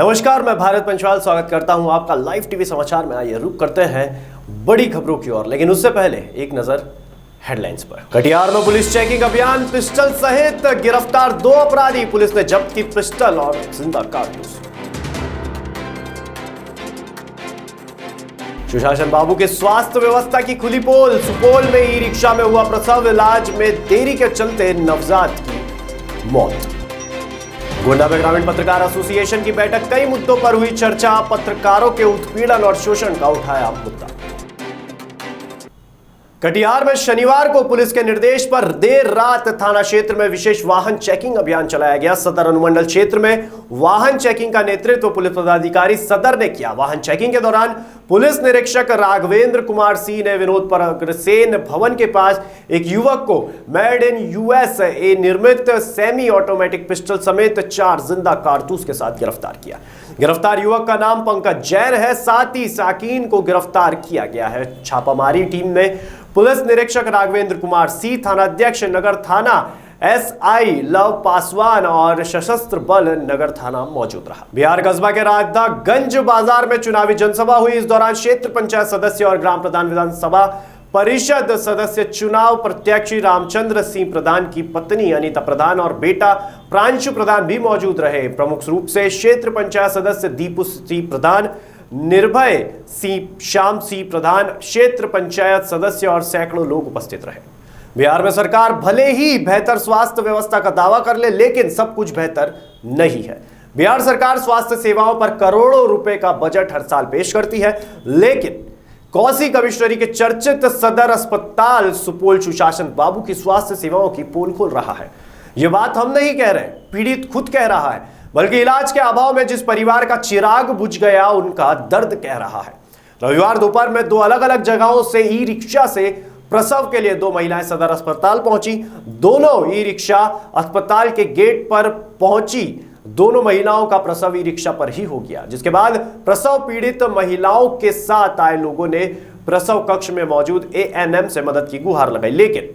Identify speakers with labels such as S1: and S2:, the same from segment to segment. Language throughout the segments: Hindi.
S1: नमस्कार, मैं भारत पंचवाल स्वागत करता हूं आपका लाइव टीवी समाचार में। आइए रुक करते हैं बड़ी खबरों की ओर, लेकिन उससे पहले एक नजर हेडलाइंस पर। कटिहार में पुलिस चेकिंग अभियान, पिस्टल सहित गिरफ्तार 2 अपराधी, पुलिस ने जब्त की पिस्टल और जिंदा कारतूस। सुशासन बाबू के स्वास्थ्य व्यवस्था की खुली पोल, सुपौल में ई रिक्शा में हुआ प्रसव, इलाज में देरी के चलते नवजात की मौत। गोंडा में ग्रामीण पत्रकार एसोसिएशन की बैठक, कई मुद्दों पर हुई चर्चा, पत्रकारों के उत्पीड़न और शोषण का उठाया मुद्दा। कटिहार में शनिवार को पुलिस के निर्देश पर देर रात थाना क्षेत्र में विशेष वाहन चेकिंग अभियान चलाया गया। सदर अनुमंडल क्षेत्र में वाहन चेकिंग का नेतृत्व पुलिस पदाधिकारी सदर ने किया। वाहन चेकिंग के दौरान पुलिस निरीक्षक राघवेंद्र कुमार सिंह ने विनोद प्रगसेन भवन के पास एक युवक को मेड इन यूएसए निर्मित सेमी ऑटोमेटिक पिस्टल समेत 4 जिंदा कारतूस के साथ गिरफ्तार किया। गिरफ्तार युवक का नाम पंकज जैन है। साथ ही साकिन को गिरफ्तार किया गया है। छापामारी टीम में पुलिस निरीक्षक राघवेंद्र कुमार सिंह, थानाध्यक्ष नगर थाना एसआई लव पासवान और सशस्त्र बल नगर थाना मौजूद रहा। बिहार कस्बा के राधागंज बाजार में चुनावी जनसभा हुई। इस दौरान क्षेत्र पंचायत सदस्य और ग्राम प्रधान विधानसभा परिषद सदस्य चुनाव प्रत्याशी रामचंद्र सिंह प्रधान की पत्नी अनीता प्रधान और बेटा प्रांशु प्रधान भी मौजूद रहे। प्रमुख रूप से क्षेत्र पंचायत सदस्य दीपू सिंह प्रधान, निर्भय सिंह, श्याम सिंह प्रधान, क्षेत्र पंचायत सदस्य और सैकड़ों लोग उपस्थित रहे। बिहार में सरकार भले ही बेहतर स्वास्थ्य व्यवस्था का दावा कर ले, लेकिन सब कुछ बेहतर नहीं है। बिहार सरकार स्वास्थ्य सेवाओं पर करोड़ों रुपए का बजट हर साल पेश करती है, लेकिन कौसी कमिश्नरी के चर्चित सदर अस्पताल सुपौल सुशासन बाबू की स्वास्थ्य सेवाओं की पोल खोल रहा है। यह बात हम नहीं कह रहे, पीड़ित खुद कह रहा है, बल्कि इलाज के अभाव में जिस परिवार का चिराग बुझ गया उनका दर्द कह रहा है। रविवार दोपहर में 2 अलग-अलग जगहों से ई रिक्शा से प्रसव के लिए 2 महिलाएं सदर अस्पताल पहुंची। दोनों ई रिक्शा अस्पताल के गेट पर पहुंची। दोनों महिलाओं का प्रसव ई रिक्शा पर ही हो गया, जिसके बाद प्रसव पीड़ित महिलाओं के साथ आए लोगों ने प्रसव कक्ष में मौजूद एएनएम से मदद की गुहार लगाई, लेकिन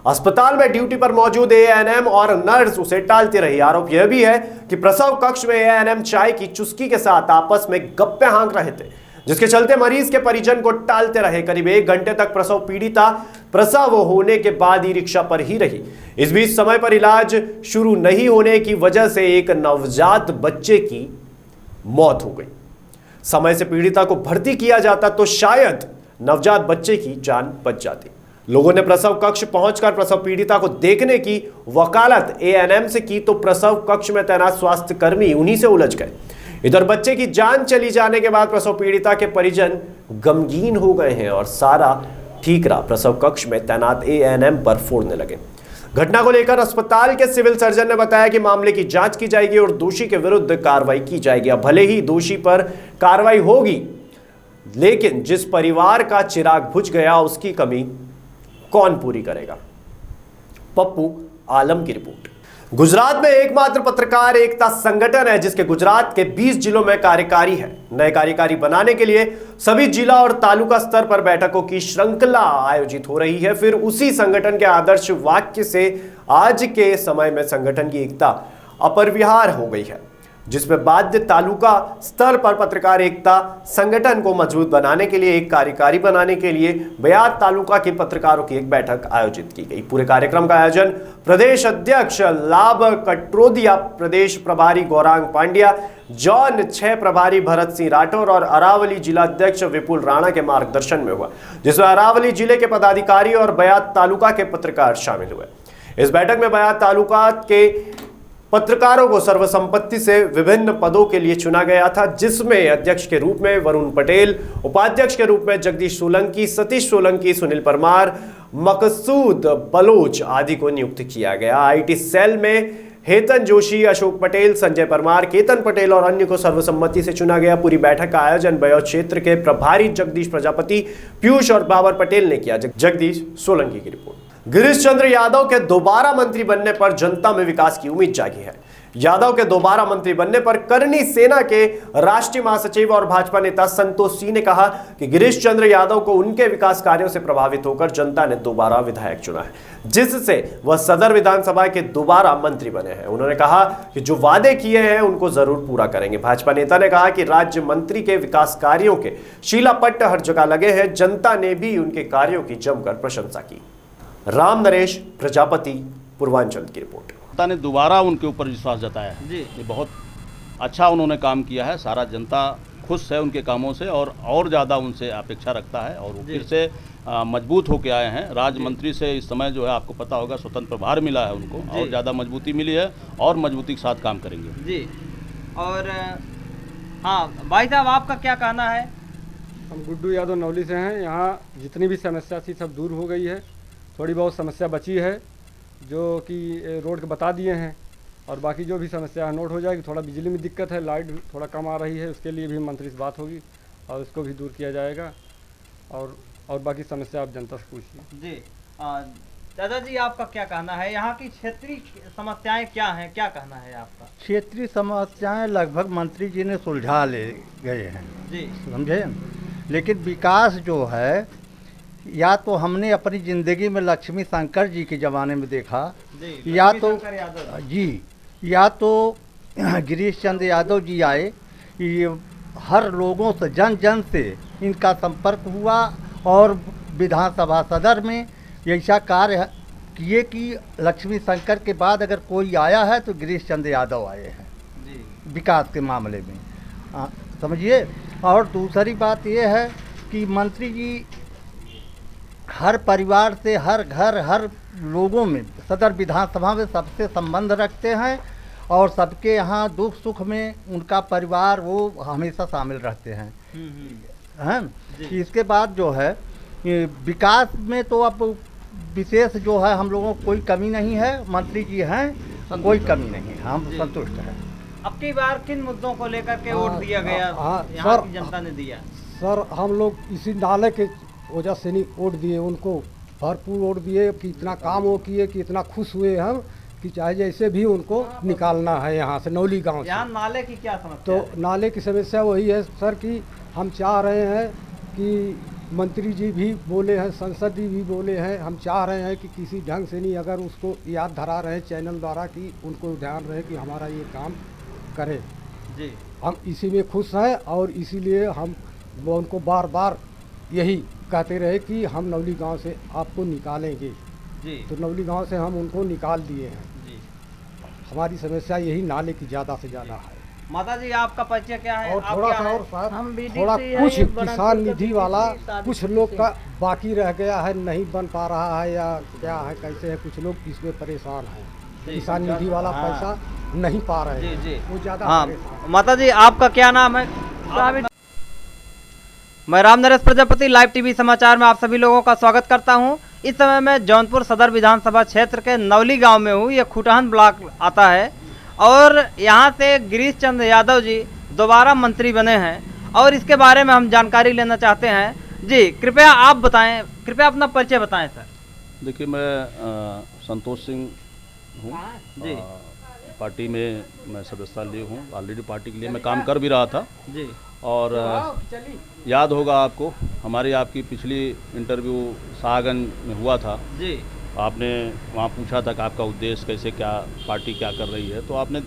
S1: अस्पताल में ड्यूटी पर मौजूद एएनएम और नर्स उसे टालती रही। आरोप यह भी है कि प्रसव कक्ष में एएनएम चाय की चुस्की के साथ आपस में गप्पे हाँक रहे थे, जिसके चलते मरीज के परिजन को टालते रहे। करीब 1 घंटे तक प्रसव पीड़िता प्रसव होने के बाद ही रिक्शा पर ही रही। इस बीच समय पर इलाज शुरू नहीं होने की वजह से एक नवजात बच्चे की मौत हो गई। समय से पीड़िता को भर्ती किया जाता तो शायद नवजात बच्चे की जान बच जाती। लोगों ने प्रसव कक्ष पहुंचकर प्रसव पीड़िता को देखने की वकालत एएनएम से की, तो प्रसव कक्ष में तैनात स्वास्थ्य कर्मी उन्हीं से उलझ गए। इधर बच्चे की जान चली जाने के बाद प्रसव पीड़िता के परिजन गमगीन हो गए हैं और सारा ठीक रहा प्रसव कक्ष में तैनात एएनएम पर फोड़ने लगे। घटना को लेकर अस्पताल के सिविल सर्जन ने बताया कि मामले की जांच की जाएगी और दोषी के विरुद्ध कार्रवाई की जाएगी। अब भले ही दोषी पर कार्रवाई होगी, लेकिन जिस परिवार का चिराग बुझ गया उसकी कमी कौन पूरी करेगा? पप्पू आलम की रिपोर्ट। गुजरात में एकमात्र पत्रकार एकता संगठन है जिसके गुजरात के 20 जिलों में कार्यकारी है। नए कार्यकारी बनाने के लिए सभी जिला और तालुका स्तर पर बैठकों की श्रृंखला आयोजित हो रही है। फिर उसी संगठन के आदर्श वाक्य से आज के समय में संगठन की एकता अपरिहार्य हो गई है, जिसमें बाध्य तालुका स्तर पर पत्रकार एकता संगठन को मजबूत बनाने के लिए एक कार्यकारी बनाने के लिए बयात तालुका के पत्रकारों की एक बैठक आयोजित की गई। पूरे कार्यक्रम का आयोजन प्रदेश अध्यक्ष लाभ कटरोदिया, प्रदेश प्रभारी गौरांग पांड्या, जॉन 6 प्रभारी भरत सिंह राठौर और अरावली जिला अध्यक्ष विपुल राणा के मार्गदर्शन में हुआ, जिसमें अरावली जिले के पदाधिकारी और बयात तालुका के पत्रकार शामिल हुए। इस बैठक में बयात तालुका के पत्रकारों को सर्वसम्मति से विभिन्न पदों के लिए चुना गया था, जिसमें अध्यक्ष के रूप में वरुण पटेल, उपाध्यक्ष के रूप में जगदीश सोलंकी, सतीश सोलंकी, सुनील परमार, मकसूद बलोच आदि को नियुक्त किया गया। आईटी सेल में हेतन जोशी, अशोक पटेल, संजय परमार, केतन पटेल और अन्य को सर्वसम्मति से चुना गया। पूरी बैठक का आयोजन बयौत क्षेत्र के प्रभारी जगदीश प्रजापति, पीयूष और बाबर पटेल ने किया। जगदीश सोलंकी की रिपोर्ट। गिरीश चंद्र यादव के दोबारा मंत्री बनने पर जनता में विकास की उम्मीद जागी है। यादव के दोबारा मंत्री बनने पर करनी सेना के राष्ट्रीय महासचिव और भाजपा नेता संतोष सिंह ने कहा कि गिरीश चंद्र यादव को उनके विकास कार्यों से प्रभावित होकर जनता ने दोबारा विधायक चुना है, जिससे वह सदर विधानसभा के दोबारा मंत्री बने हैं। उन्होंने कहा कि जो वादे किए हैं उनको जरूर पूरा करेंगे। भाजपा नेता ने कहा कि राज्य मंत्री के विकास कार्यों के शीलापट्ट हर जगह लगे हैं, जनता ने भी उनके कार्यों की जमकर प्रशंसा की। राम नरेश प्रजापति, पूर्वांचल की रिपोर्ट।
S2: जनता ने दोबारा उनके ऊपर विश्वास जताया है जी। ये बहुत अच्छा उन्होंने काम किया है, सारा जनता खुश है उनके कामों से और ज़्यादा उनसे अपेक्षा रखता है और वो फिर से मजबूत होके आए हैं। राज्य मंत्री से इस समय जो है आपको पता होगा स्वतंत्र प्रभार मिला है उनको और ज़्यादा मजबूती मिली है और मजबूती के साथ काम करेंगे
S3: जी। और हाँ भाई साहब, आपका क्या कहना है?
S4: हम गुड्डू यादव नवली से हैं। यहाँ जितनी भी समस्या थी सब दूर हो गई है, थोड़ी बहुत समस्या बची है जो कि रोड के बता दिए हैं और बाकी जो भी समस्या नोट हो जाएगी। थोड़ा बिजली में दिक्कत है, लाइट थोड़ा कम आ रही है, उसके लिए भी मंत्री से बात होगी और उसको भी दूर किया जाएगा। और बाकी समस्या आप जनता से पूछिए
S3: जी। दादा जी, आपका क्या कहना है? यहाँ की क्षेत्रीय समस्याएं क्या हैं, क्या कहना है आपका?
S5: क्षेत्रीय समस्याएं लगभग मंत्री जी ने सुलझा ले गए हैं
S3: जी,
S5: समझे। लेकिन विकास जो है, या तो हमने अपनी ज़िंदगी में लक्ष्मी शंकर जी के ज़माने में देखा
S3: जी,
S5: या तो जी, या तो गिरीश चंद्र यादव जी आए, ये हर लोगों से जन जन से इनका संपर्क हुआ और विधानसभा सदर में ऐसा कार्य किए कि लक्ष्मी शंकर के बाद अगर कोई आया है तो गिरीश चंद्र यादव आए हैं
S3: जी,
S5: विकास के मामले में, समझिए। और दूसरी बात ये है कि मंत्री जी हर परिवार से, हर घर, हर लोगों में, सदर विधानसभा में सबसे संबंध रखते हैं और सबके यहाँ दुख सुख में उनका परिवार वो हमेशा शामिल रहते हैं। हैं। इसके बाद जो है विकास में तो अब विशेष जो है हम लोगों को कोई कमी नहीं है, मंत्री जी हैं, कोई कमी नहीं है, हम संतुष्ट हैं।
S3: अब की बार किन मुद्दों को लेकर के वोट दिया गया? यहाँ की जनता ने दिया
S4: सर, हम लोग इसी नाले के वजह से नहीं वोट दिए, उनको भरपूर वोट दिए कि इतना काम वो किए कि इतना खुश हुए हम कि चाहे जैसे भी उनको निकालना है यहाँ से, नौली गांव से।
S3: यहाँ नाले की क्या समस्या
S4: तो
S3: है?
S4: नाले की समस्या वही है सर कि हम चाह रहे हैं कि मंत्री जी भी बोले हैं, संसद जी भी बोले हैं, हम चाह रहे हैं कि किसी ढंग से नहीं, अगर उसको याद धरा रहे चैनल द्वारा कि उनको ध्यान रहे कि हमारा ये काम करें
S3: जी।
S4: हम इसी में खुश हैं और इसीलिए हम उनको बार बार यही कहते रहे कि हम नवली गांव से आपको निकालेंगे
S3: जी।
S4: तो नवली गांव से हम उनको निकाल दिए हैं
S3: जी।
S4: हमारी समस्या यही नाले की ज़्यादा से ज़्यादा है।
S3: माता जी, आपका परिचय क्या है?
S4: और
S3: आप
S4: थोड़ा
S3: क्या
S4: सा
S3: हैं?
S4: और साहब,
S6: हम BDC
S4: थोड़ा
S6: है,
S4: कुछ
S6: ये बड़ा
S4: किसान
S6: छोटा
S4: निधि वाला
S6: BDC
S4: कुछ लोग का बाकी रह गया है, नहीं बन पा रहा है या क्या है, कैसे है, कुछ लोग इसमें परेशान हैं। किसान निधि वाला पैसा नहीं पा रहे
S3: जी
S4: हैं,
S3: जी।
S4: वो ज़्यादा
S3: हाँ
S4: परेशान।
S3: माता जी, आपका क्या नाम है? मैं राम नरेश प्रजापति, लाइव टीवी समाचार में आप सभी लोगों का स्वागत करता हूं। इस समय मैं जौनपुर सदर विधानसभा क्षेत्र के नवली गांव में हूं। ये खुटहन ब्लॉक आता है और यहां से गिरीश चंद्र यादव जी दोबारा मंत्री बने हैं और इसके बारे में हम जानकारी लेना चाहते हैं। जी, कृपया आप बताएं, कृपया अपना परिचय बताएं सर।
S2: देखिए, मैं संतोष सिंह हूँ
S3: जी।
S2: पार्टी में मैं सदस्यता लिए हूँ, ऑलरेडी पार्टी के लिए मैं काम कर भी रहा था
S3: जी।
S2: और याद होगा आपको, हमारी आपकी पिछली इंटरव्यू शाहगंज में हुआ था
S3: जी।
S2: आपने वहाँ पूछा था कि आपका उद्देश्य कैसे, क्या पार्टी क्या कर रही है, तो आपने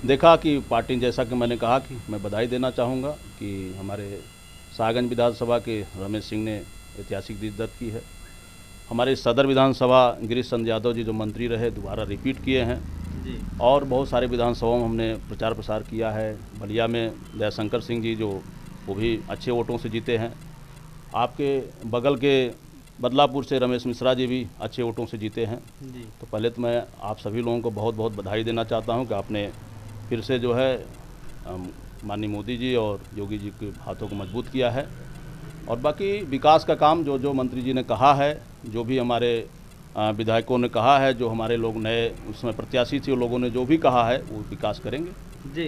S2: देखा कि पार्टी, जैसा कि मैंने कहा कि मैं बधाई देना चाहूँगा कि हमारे शाहगंज विधानसभा के रमेश सिंह ने ऐतिहासिक जीत दर्ज की है। हमारे सदर विधानसभा गिरीश चंद्र यादव जी जो मंत्री रहे दोबारा रिपीट किए हैं
S3: जी।
S2: और बहुत सारे विधानसभाओं में हमने प्रचार प्रसार किया है। बलिया में दयाशंकर सिंह जी जो वो भी अच्छे वोटों से जीते हैं। आपके बगल के बदलापुर से रमेश मिश्रा जी भी अच्छे वोटों से जीते हैं
S3: जी।
S2: तो पहले तो मैं आप सभी लोगों को बहुत बहुत बधाई देना चाहता हूं कि आपने फिर से जो है माननीय मोदी जी और योगी जी के हाथों को मजबूत किया है। और बाकी विकास का काम जो जो मंत्री जी ने कहा है, जो भी हमारे विधायकों ने कहा है, जो हमारे लोग नए उसमें प्रत्याशी थे, लोगों ने जो भी कहा है वो विकास करेंगे
S3: जी।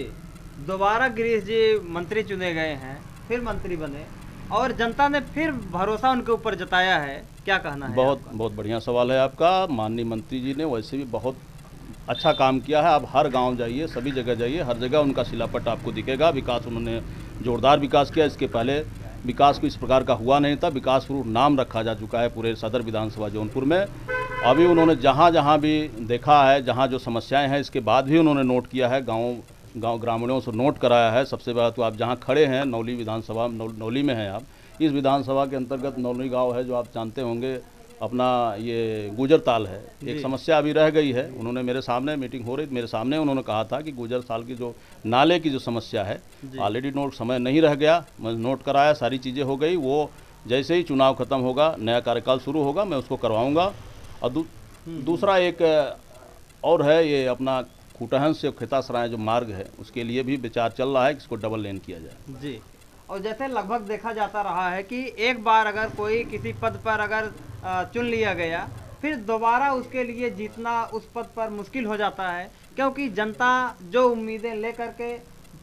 S3: दोबारा गिरीश जी मंत्री चुने गए हैं, फिर मंत्री बने और जनता ने फिर भरोसा उनके ऊपर जताया है, क्या कहना है
S2: बहुत
S3: आपका?
S2: बहुत बढ़िया सवाल है आपका। माननीय मंत्री जी ने वैसे भी बहुत अच्छा काम किया है। आप हर गांव जाइए, सभी जगह जाइए, हर जगह उनका शिलापट आपको दिखेगा। विकास उन्होंने जोरदार विकास किया। इसके पहले विकास को इस प्रकार का हुआ नहीं था। विकास पुरुष नाम रखा जा चुका है पूरे सदर विधानसभा जौनपुर में। अभी उन्होंने जहाँ जहाँ भी देखा है, जहाँ जो समस्याएं हैं, इसके बाद भी उन्होंने नोट किया है, गांव ग्रामीणों से नोट कराया है। सबसे बड़ा तो आप जहाँ खड़े हैं नौली विधानसभा, नौली में हैं आप। इस विधानसभा के अंतर्गत नौली गाँव है, जो आप जानते होंगे, अपना ये गुजर ताल है। एक समस्या अभी रह गई है। उन्होंने मेरे सामने मीटिंग हो रही थी, मेरे सामने उन्होंने कहा था कि गुजर ताल की जो नाले की जो समस्या है, ऑलरेडी नोट समय नहीं रह गया, मैं नोट कराया, सारी चीज़ें हो गई। वो जैसे ही चुनाव खत्म होगा, नया कार्यकाल शुरू होगा, मैं उसको करवाऊँगा। और दूसरा एक और है, ये अपना खूटहन से खेतासराय जो मार्ग है, उसके लिए भी विचार चल रहा है कि इसको डबल लेन किया जाए।
S3: जी। और जैसे लगभग देखा जाता रहा है कि एक बार अगर कोई किसी पद पर अगर चुन लिया गया, फिर दोबारा उसके लिए जीतना उस पद पर मुश्किल हो जाता है, क्योंकि जनता जो उम्मीदें लेकर के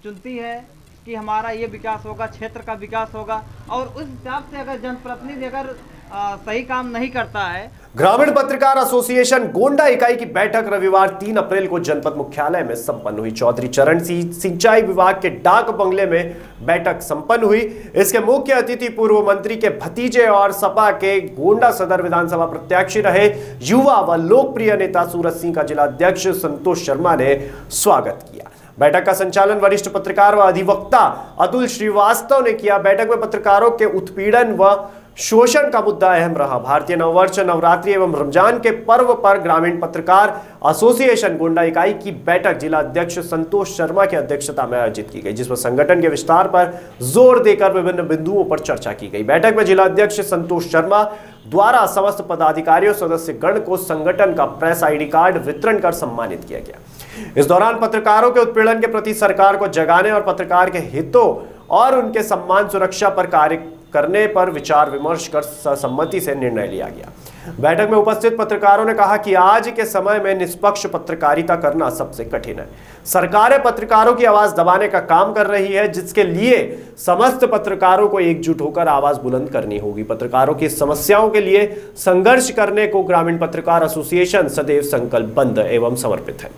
S3: चुनती है कि हमारा ये विकास होगा, क्षेत्र का विकास होगा, और उस हिसाब से अगर जनप्रतिनिधि अगर सही काम नहीं करता है।
S1: ग्रामीण पत्रकार एसोसिएशन गोंडा इकाई की बैठक रविवार 3 अप्रैल को जनपद मुख्यालय में संपन्न हुई। चौधरी चरण सिंह सिंचाई विभाग के डाक बंगले में बैठक संपन्न हुई। इसके मुख्य अतिथि पूर्व मंत्री के भतीजे और सपा के गोंडा सदर विधानसभा प्रत्याशी रहे युवा व लोकप्रिय नेता सूरज सिंह का जिला अध्यक्ष संतोष शर्मा ने स्वागत किया। बैठक का संचालन वरिष्ठ पत्रकार व अधिवक्ता अतुल श्रीवास्तव ने किया। बैठक में पत्रकारों के उत्पीड़न व शोषण का मुद्दा अहम रहा। भारतीय नववर्ष, नवरात्रि एवं रमजान के पर्व पर ग्रामीण पत्रकार एसोसिएशन गोंडा इकाई की बैठक जिला अध्यक्ष संतोष शर्मा की अध्यक्षता में आयोजित की गई, जिसमें संगठन के विस्तार पर जोर देकर विभिन्न बिंदुओं पर चर्चा की गई। बैठक में जिला अध्यक्ष संतोष शर्मा द्वारा समस्त पदाधिकारियों सदस्य गण को संगठन का प्रेस ID कार्ड वितरण कर सम्मानित किया गया। इस दौरान पत्रकारों के उत्पीड़न के प्रति सरकार को जगाने और पत्रकार के हितों और उनके सम्मान सुरक्षा पर कार्य करने पर विचार विमर्श कर सहमति से निर्णय लिया गया। बैठक में उपस्थित पत्रकारों ने कहा कि आज के समय में निष्पक्ष पत्रकारिता करना सबसे कठिन है। सरकारें पत्रकारों की आवाज दबाने का काम कर रही है, जिसके लिए समस्त पत्रकारों को एकजुट होकर आवाज बुलंद करनी होगी। पत्रकारों की समस्याओं के लिए संघर्ष करने को ग्रामीण पत्रकार एसोसिएशन सदैव संकल्पबद्ध एवं समर्पित है।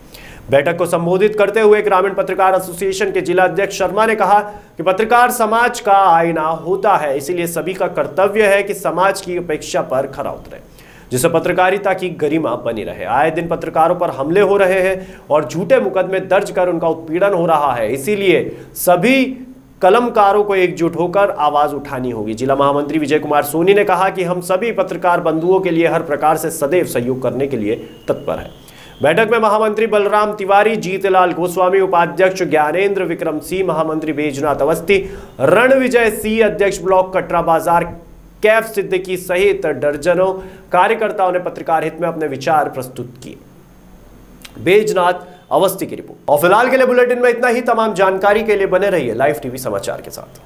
S1: बैठक को संबोधित करते हुए ग्रामीण पत्रकार एसोसिएशन के जिला अध्यक्ष शर्मा ने कहा कि पत्रकार समाज का आईना होता है, इसीलिए सभी का कर्तव्य है कि समाज की अपेक्षा पर खरा उतरे, जिससे पत्रकारिता की गरिमा बनी रहे। आए दिन पत्रकारों पर हमले हो रहे हैं और झूठे मुकदमे दर्ज कर उनका उत्पीड़न हो रहा है, इसीलिए सभी कलमकारों को एकजुट होकर आवाज उठानी होगी। जिला महामंत्री विजय कुमार सोनी ने कहा कि हम सभी पत्रकार बंधुओं के लिए हर प्रकार से सदैव सहयोग करने के लिए तत्पर है। बैठक में महामंत्री बलराम तिवारी, जीतलाल गोस्वामी, उपाध्यक्ष ज्ञानेंद्र विक्रम सिंह, महामंत्री बैजनाथ अवस्थी, रणविजय सिंह, अध्यक्ष ब्लॉक कटरा बाजार कैफ सिद्दीकी सहित दर्जनों कार्यकर्ताओं ने पत्रकार हित में अपने विचार प्रस्तुत किए। बैजनाथ अवस्थी की रिपोर्ट। और फिलहाल के लिए बुलेटिन में इतना ही। तमाम जानकारी के लिए बने रहिए लाइव टीवी समाचार के साथ।